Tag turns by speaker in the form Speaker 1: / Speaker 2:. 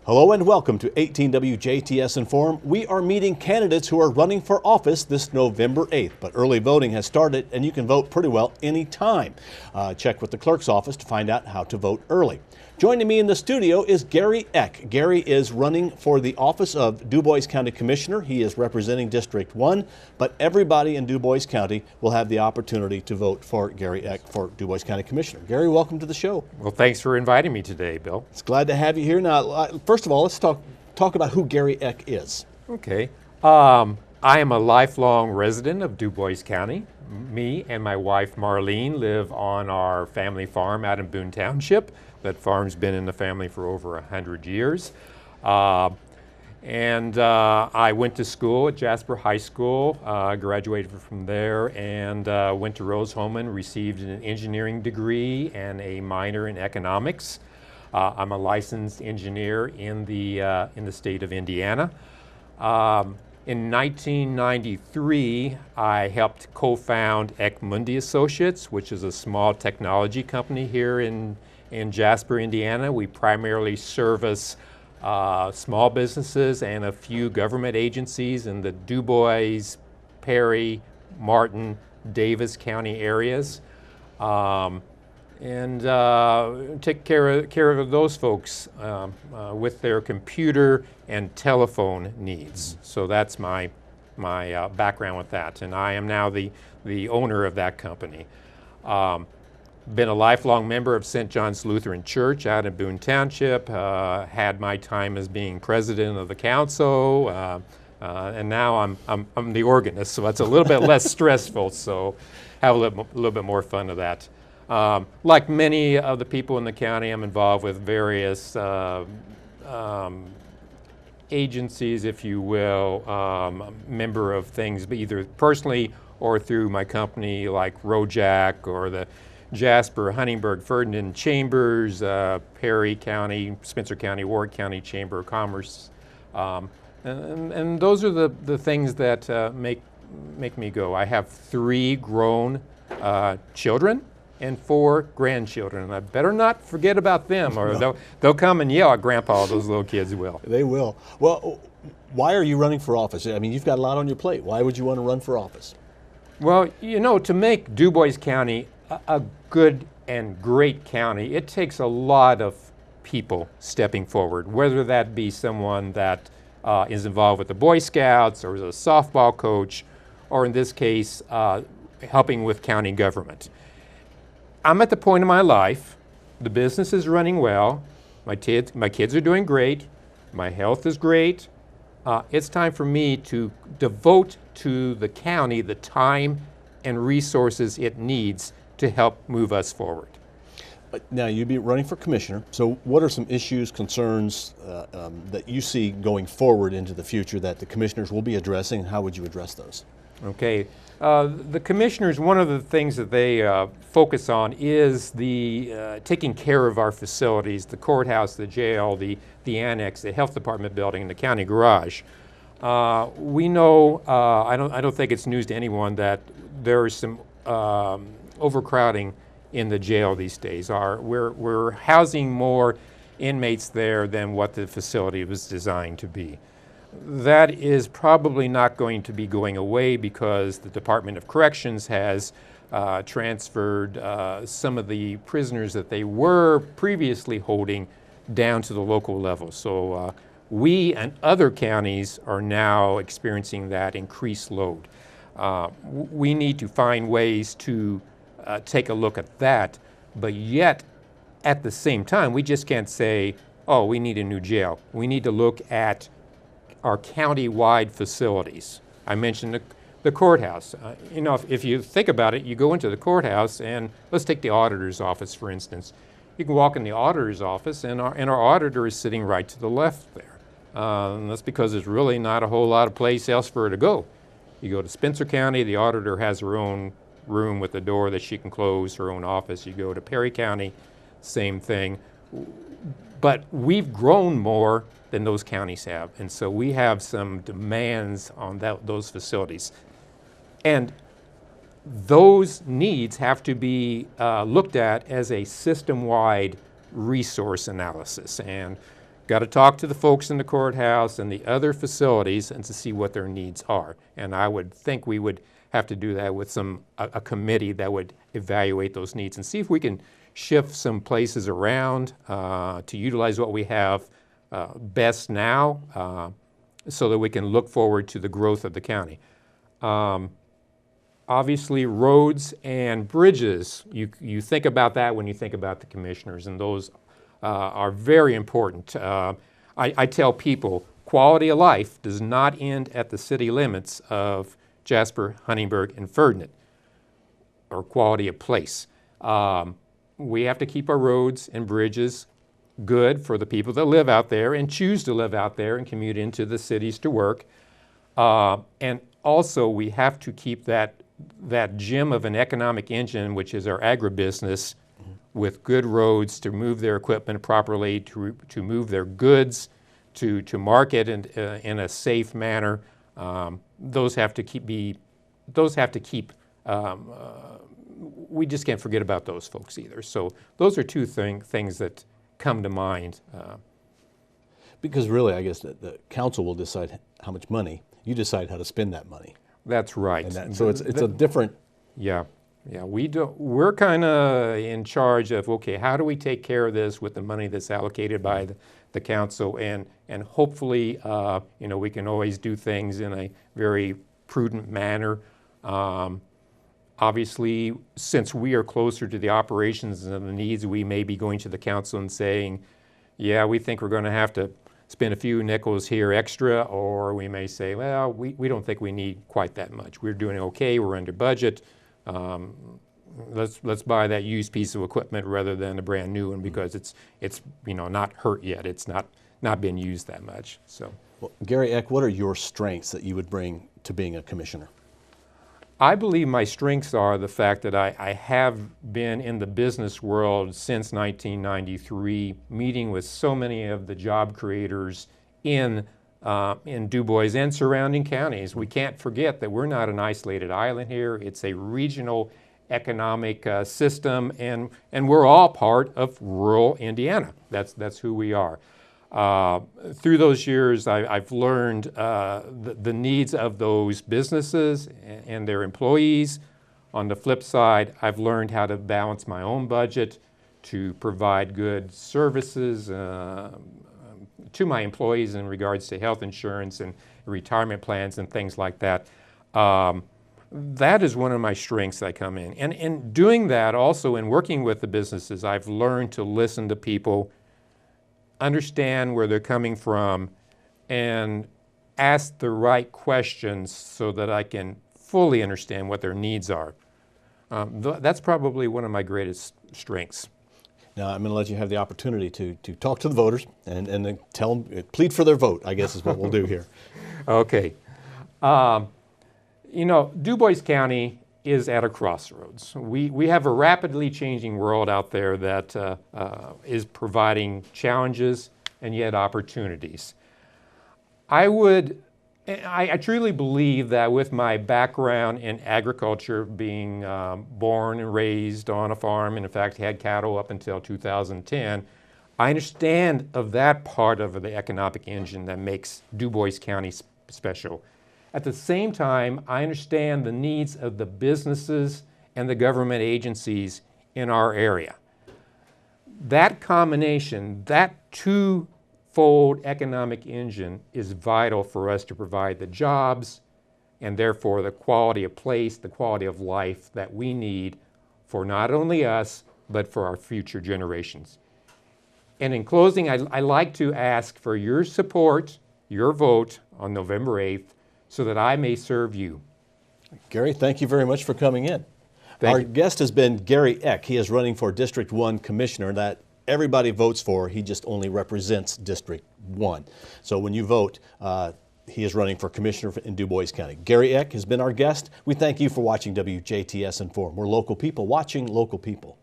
Speaker 1: Hello and welcome to 18 WJTS-Inform. We are meeting candidates who are running for office this November 8th, but early voting has started and you can vote pretty well anytime. Check with the clerk's office to find out how to vote early. Joining me in the studio is Gary Eck. Gary is running for the office of Dubois County Commissioner. He is representing District 1, but everybody in Dubois County will have the opportunity to vote for Gary Eck for Dubois County Commissioner. Gary, welcome to the show.
Speaker 2: Well, thanks for inviting me today, Bill.
Speaker 1: It's glad to have you here. Now, first of all, let's talk about who Gary Eck is.
Speaker 2: Okay. I am a lifelong resident of Dubois County. Me and my wife Marlene live on our family farm out in Boone Township. That farm's been in the family for over 100 years. I went to school at Jasper High School, graduated from there, and went to Rose-Hulman, received an engineering degree and a minor in economics. I'm a licensed engineer in the state of Indiana. In 1993, I helped co-found Eck Mundi Associates, which is a small technology company here in Jasper, Indiana. We primarily service small businesses and a few government agencies in the Dubois, Perry, Martin, Davis County areas. Take care of those folks with their computer and telephone needs. So that's my background with that, and I am now the owner of that company. Been a lifelong member of St. John's Lutheran Church out in Boone Township. Had my time as being president of the council, and now I'm the organist, so that's a little bit less stressful. So have a little bit more fun of that. Like many of the people in the county, I'm involved with various agencies, if you will, member of things, either personally or through my company like Rojack or the Jasper, Huntingburg, Ferdinand Chambers, Perry County, Spencer County, Ward County Chamber of Commerce. And those are the things that make me go. I have 3 grown children and 4 grandchildren. And I better not forget about them, or they'll come and yell at Grandpa. Those little kids will.
Speaker 1: They will. Well, why are you running for office? I mean, you've got a lot on your plate. Why would you want to run for office?
Speaker 2: Well, you know, to make Dubois County a good and great county, it takes a lot of people stepping forward, whether that be someone that is involved with the Boy Scouts or is a softball coach, or in this case, helping with county government. I'm at the point in my life, the business is running well, my kids are doing great, my health is great. It's time for me to devote to the county the time and resources it needs to help move us forward.
Speaker 1: Now, you'd be running for commissioner, so what are some issues, concerns that you see going forward into the future that the commissioners will be addressing? How would you address those?
Speaker 2: Okay. The commissioners, one of the things that they focus on is the taking care of our facilities, the courthouse, the jail, the annex, the health department building, and the county garage. We know, I don't think it's news to anyone, that there is some overcrowding in the jail these days. We're housing more inmates there than what the facility was designed to be. That is probably not going to be going away because the Department of Corrections has transferred some of the prisoners that they were previously holding down to the local level. So we and other counties are now experiencing that increased load. We need to find ways to take a look at that, but yet at the same time, we just can't say, oh, we need a new jail. We need to look at our county-wide facilities. I mentioned the courthouse. You know, if you think about it, you go into the courthouse, and let's take the auditor's office, for instance. You can walk in the auditor's office, and our auditor is sitting right to the left there. And that's because there's really not a whole lot of place else for her to go. You go to Spencer County, the auditor has her own room with a door that she can close, her own office. You go to Perry County, same thing. But we've grown more than those counties have, and so we have some demands on those facilities. And those needs have to be looked at as a system-wide resource analysis. And got to talk to the folks in the courthouse and the other facilities and to see what their needs are. And I would think we would have to do that with a committee that would evaluate those needs and see if we can shift some places around to utilize what we have best now so that we can look forward to the growth of the county. Obviously, roads and bridges, you think about that when you think about the commissioners, and those are very important. I tell people, quality of life does not end at the city limits of Jasper, Huntingburg, and Ferdinand, or quality of place. We have to keep our roads and bridges good for the people that live out there and choose to live out there and commute into the cities to work. And also, we have to keep that gem of an economic engine, which is our agribusiness, with good roads to move their equipment properly, to move their goods, to market in a safe manner. Those have to keep. We just can't forget about those folks either. So those are two things that come to mind.
Speaker 1: Because really, I guess the council will decide how much money. You decide how to spend that money.
Speaker 2: That's right.
Speaker 1: And so it's a different.
Speaker 2: Yeah. We're kind of in charge of, okay, how do we take care of this with the money that's allocated by the council, and hopefully, we can always do things in a very prudent manner. Obviously, since we are closer to the operations and the needs, we may be going to the council and saying, yeah, we think we're going to have to spend a few nickels here extra, or we may say, well, we don't think we need quite that much. We're doing okay, we're under budget. Let's buy that used piece of equipment rather than a brand new one, because it's not hurt yet. It's not been used that much. So,
Speaker 1: well, Gary Eck, what are your strengths that you would bring to being a commissioner?
Speaker 2: I believe my strengths are the fact that I have been in the business world since 1993, meeting with so many of the job creators in Dubois and surrounding counties. We can't forget that we're not an isolated island here. It's a regional economic system, and we're all part of rural Indiana. That's who we are. Through those years, I've learned the needs of those businesses and their employees. On the flip side, I've learned how to balance my own budget to provide good services to my employees in regards to health insurance and retirement plans and things like that. That is one of my strengths I come in. And in doing that, also in working with the businesses, I've learned to listen to people, understand where they're coming from, and ask the right questions so that I can fully understand what their needs are. That's probably one of my greatest strengths.
Speaker 1: Now, I'm going to let you have the opportunity to talk to the voters and then tell them, plead for their vote, I guess is what we'll do here.
Speaker 2: Okay. Dubois County is at a crossroads. We have a rapidly changing world out there that is providing challenges and yet opportunities. I truly believe that with my background in agriculture, being born and raised on a farm, and in fact had cattle up until 2010, I understand of that part of the economic engine that makes Dubois County special. At the same time, I understand the needs of the businesses and the government agencies in our area. That combination, that twofold economic engine, is vital for us to provide the jobs and therefore the quality of place, the quality of life that we need for not only us, but for our future generations. And in closing, I'd like to ask for your support, your vote on November 8th, so that I may serve you.
Speaker 1: Gary, thank you very much for coming in. Our guest has been Gary Eck. He is running for District 1 Commissioner that everybody votes for. He just only represents District 1. So when you vote, he is running for Commissioner in Dubois County. Gary Eck has been our guest. We thank you for watching WJTS in Form. We're local people watching local people.